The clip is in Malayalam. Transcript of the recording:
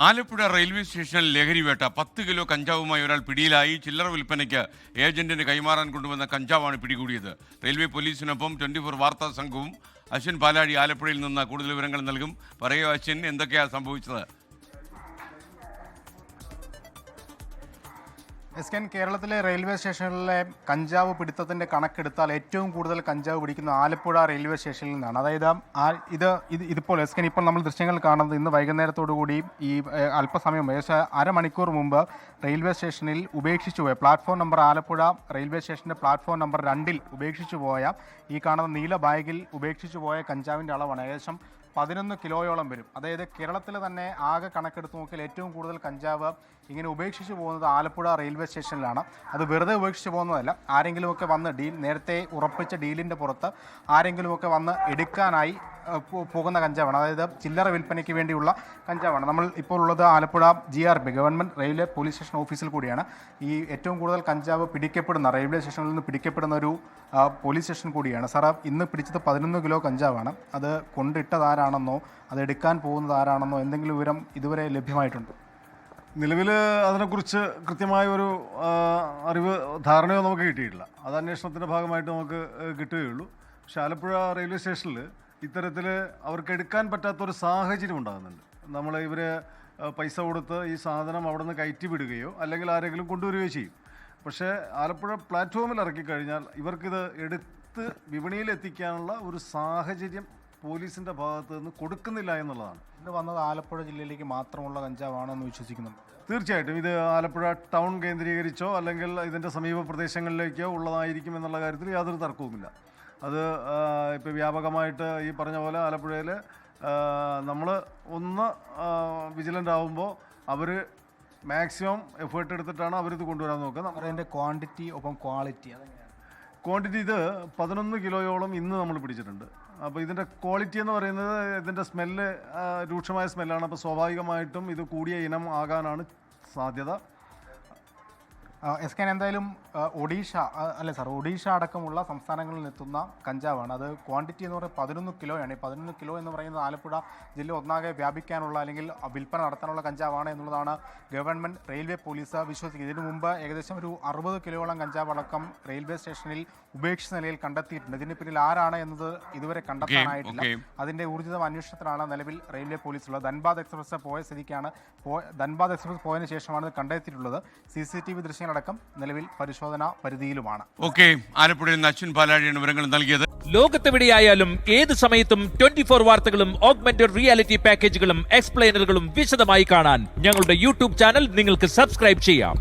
ആലപ്പുഴ റെയിൽവേ സ്റ്റേഷനിൽ ലഹരിവേട്ട 10 കിലോ കഞ്ചാവുമായി ഒരാൾ പിടിയിലായി. ചില്ലറ വിൽപ്പനയ്ക്ക് ഏജന്റിന് കൈമാറാൻ കൊണ്ടുവന്ന കഞ്ചാവാണ് പിടികൂടിയത്. റെയിൽവേ പോലീസിനൊപ്പം 24 വാർത്താ സംഘവും അശ്വിൻ പാലാഴി ആലപ്പുഴയിൽ നിന്ന് കൂടുതൽ വിവരങ്ങൾ നൽകും. പറയൂ അശ്വിൻ, എന്തൊക്കെയാണ് സംഭവിച്ചത്? കേരളത്തിലെ റെയിൽവേ സ്റ്റേഷനിലെ കഞ്ചാവ് പിടുത്തത്തിൻ്റെ കണക്കെടുത്താൽ ഏറ്റവും കൂടുതൽ കഞ്ചാവ് പിടിക്കുന്ന ആലപ്പുഴ റെയിൽവേ സ്റ്റേഷനിൽ നിന്നാണ്. അതായത് ഇതിപ്പോൾ ഇപ്പോൾ നമ്മൾ ദൃശ്യങ്ങൾ കാണുന്നത് ഇന്ന് വൈകുന്നേരത്തോടുകൂടി ഈ അല്പസമയം അരമണിക്കൂർ മുമ്പ് റെയിൽവേ സ്റ്റേഷനിൽ ഉപേക്ഷിച്ചു പോയ പ്ലാറ്റ്ഫോം നമ്പർ ആലപ്പുഴ റെയിൽവേ സ്റ്റേഷൻ്റെ പ്ലാറ്റ്ഫോം നമ്പർ 2 ഉപേക്ഷിച്ചു പോയ ഈ കാണുന്ന നീല ബാഗിൽ ഉപേക്ഷിച്ചു പോയ കഞ്ചാവിൻ്റെ അളവാണ് ഏകദേശം 11 കിലോയോളം വരും. അതായത് കേരളത്തിൽ തന്നെ ആകെ കണക്കെടുത്ത് നോക്കിയാൽ ഏറ്റവും കൂടുതൽ കഞ്ചാവ് ഇങ്ങനെ ഉപേക്ഷിച്ച് പോകുന്നത് ആലപ്പുഴ റെയിൽവേ സ്റ്റേഷനിലാണ്. അത് വെറുതെ ഉപേക്ഷിച്ച് പോകുന്നതല്ല, ആരെങ്കിലുമൊക്കെ വന്ന് നേരത്തെ ഉറപ്പിച്ച ഡീലിൻ്റെ പുറത്ത് ആരെങ്കിലുമൊക്കെ വന്ന് എടുക്കാനായി പോകുന്ന കഞ്ചാവാണ്. അതായത് ചില്ലറ വിൽപ്പനയ്ക്ക് വേണ്ടിയുള്ള കഞ്ചാവാണ്. നമ്മൾ ഇപ്പോൾ ഉള്ളത് Alappuzha GRP government railway police station ഓഫീസിൽ കൂടിയാണ്. ഈ ഏറ്റവും കൂടുതൽ കഞ്ചാവ് പിടിക്കപ്പെടുന്ന റെയിൽവേ സ്റ്റേഷനിൽ നിന്ന് പിടിക്കപ്പെടുന്ന ഒരു പോലീസ് സ്റ്റേഷൻ കൂടിയാണ്. സാർ, ഇന്ന് പിടിച്ചത് 11 കിലോ കഞ്ചാവാണ്. അത് കൊണ്ടിട്ടതാരാണെന്നോ അത് എടുക്കാൻ പോകുന്നത് ആരാണെന്നോ എന്തെങ്കിലും വിവരം ഇതുവരെ ലഭ്യമായിട്ടുണ്ട്? നിലവിൽ അതിനെക്കുറിച്ച് കൃത്യമായ ഒരു ധാരണയോ നമുക്ക് കിട്ടിയിട്ടില്ല. അത് അന്വേഷണത്തിൻ്റെ ഭാഗമായിട്ട് നമുക്ക് കിട്ടുകയുള്ളൂ. പക്ഷേ ആലപ്പുഴ റെയിൽവേ സ്റ്റേഷനിൽ ഇത്തരത്തിൽ അവർക്ക് എടുക്കാൻ പറ്റാത്തൊരു സാഹചര്യം ഉണ്ടാകുന്നുണ്ട്. നമ്മൾ ഇവരെ പൈസ കൊടുത്ത് ഈ സാധനം അവിടെ നിന്ന് കയറ്റി വിടുകയോ അല്ലെങ്കിൽ ആരെങ്കിലും കൊണ്ടുവരികയോ ചെയ്യും. പക്ഷേ ആലപ്പുഴ പ്ലാറ്റ്ഫോമിൽ ഇറക്കിക്കഴിഞ്ഞാൽ ഇവർക്കിത് എടുത്ത് വിപണിയിൽ എത്തിക്കാനുള്ള ഒരു സാഹചര്യം പോലീസിൻ്റെ ഭാഗത്ത് നിന്ന് കൊടുക്കുന്നില്ല എന്നുള്ളതാണ്. ഇത് വന്നത് ആലപ്പുഴ ജില്ലയിലേക്ക് മാത്രമുള്ള കഞ്ചാവാണെന്ന് വിശ്വസിക്കുന്നുണ്ട്? തീർച്ചയായിട്ടും ഇത് ആലപ്പുഴ ടൗൺ കേന്ദ്രീകരിച്ചോ അല്ലെങ്കിൽ ഇതിൻ്റെ സമീപ പ്രദേശങ്ങളിലേക്കോ ഉള്ളതായിരിക്കും എന്നുള്ള കാര്യത്തിൽ യാതൊരു തർക്കവുമില്ല. അത് ഇപ്പോൾ വ്യാപകമായിട്ട് ഈ പറഞ്ഞ പോലെ ആലപ്പുഴയിൽ നമ്മൾ ഒന്ന് വിജിലൻ്റ് ആകുമ്പോൾ അവർ മാക്സിമം എഫേർട്ട് എടുത്തിട്ടാണ് അവരിത് കൊണ്ടുവരാൻ നോക്കുക. അതിൻ്റെ ക്വാണ്ടിറ്റി ഒപ്പം ക്വാളിറ്റി ക്വാണ്ടിറ്റി ഇത് 11 കിലോയോളം ഇന്ന് നമ്മൾ പിടിച്ചിട്ടുണ്ട്. അപ്പോൾ ഇതിൻ്റെ ക്വാളിറ്റി എന്ന് പറയുന്നത് ഇതിൻ്റെ സ്മെല്ല് രൂക്ഷമായ സ്മെല്ലാണ്. അപ്പോൾ സ്വാഭാവികമായിട്ടും ഇത് കൂടിയ ഇനം ആകാനാണ് സാധ്യത. എന്തായാലും ഒഡീഷ അടക്കമുള്ള സംസ്ഥാനങ്ങളിൽ നിന്നെത്തുന്ന കഞ്ചാവാണ്. അത് ക്വാണ്ടിറ്റി എന്ന് പറയുന്നത് 11 കിലോയാണ്. 11 കിലോ എന്ന് പറയുന്നത് ആലപ്പുഴ ജില്ല ഒന്നാകെ വ്യാപിക്കാനുള്ള അല്ലെങ്കിൽ വിൽപ്പന നടത്താനുള്ള കഞ്ചാവാണ് എന്നുള്ളതാണ് ഗവൺമെൻറ് റെയിൽവേ പോലീസ് വിശ്വസിക്കുന്നത്. ഇതിനു മുമ്പ് ഏകദേശം ഒരു 60 കിലോയോളം കഞ്ചാവ് അടക്കം റെയിൽവേ സ്റ്റേഷനിൽ ഉപേക്ഷിച്ച നിലയിൽ കണ്ടെത്തിയിട്ടുണ്ട്. ഇതിന് പിന്നിൽ ആരാണ് എന്നത് ഇതുവരെ കണ്ടെത്താനായിട്ടില്ല. അതിൻ്റെ ഊർജിത അന്വേഷണത്തിലാണ് നിലവിൽ റെയിൽവേ പോലീസ് ഉള്ളത്. ധൻബാദ് എക്സ്പ്രസ് പോയ സ്ഥിതിക്കാണ് ധൻബാദ് എക്സ്പ്രസ് പോയതിനു ശേഷമാണ് ഇത് കണ്ടെത്തിയിട്ടുള്ളത്. CCTV ദൃശ്യങ്ങളടക്കം നിലവിൽ പരിശോധന പരിധിയിലുമാണ്. ആലപ്പുഴയിൽ നിന്ന് അശ്വിൻ പാലാഴിയാണ് വിവരങ്ങൾ നൽകിയത്. ലോകത്തെവിടെയായാലും ഏത് സമയത്തും 24 വാർത്തകളും ഓഗ്മെന്റഡ് റിയാലിറ്റി പാക്കേജുകളും എക്സ്പ്ലെയിനറുകളും വിശദമായി കാണാൻ ഞങ്ങളുടെ YouTube ചാനൽ നിങ്ങൾക്ക് സബ്സ്ക്രൈബ് ചെയ്യാം.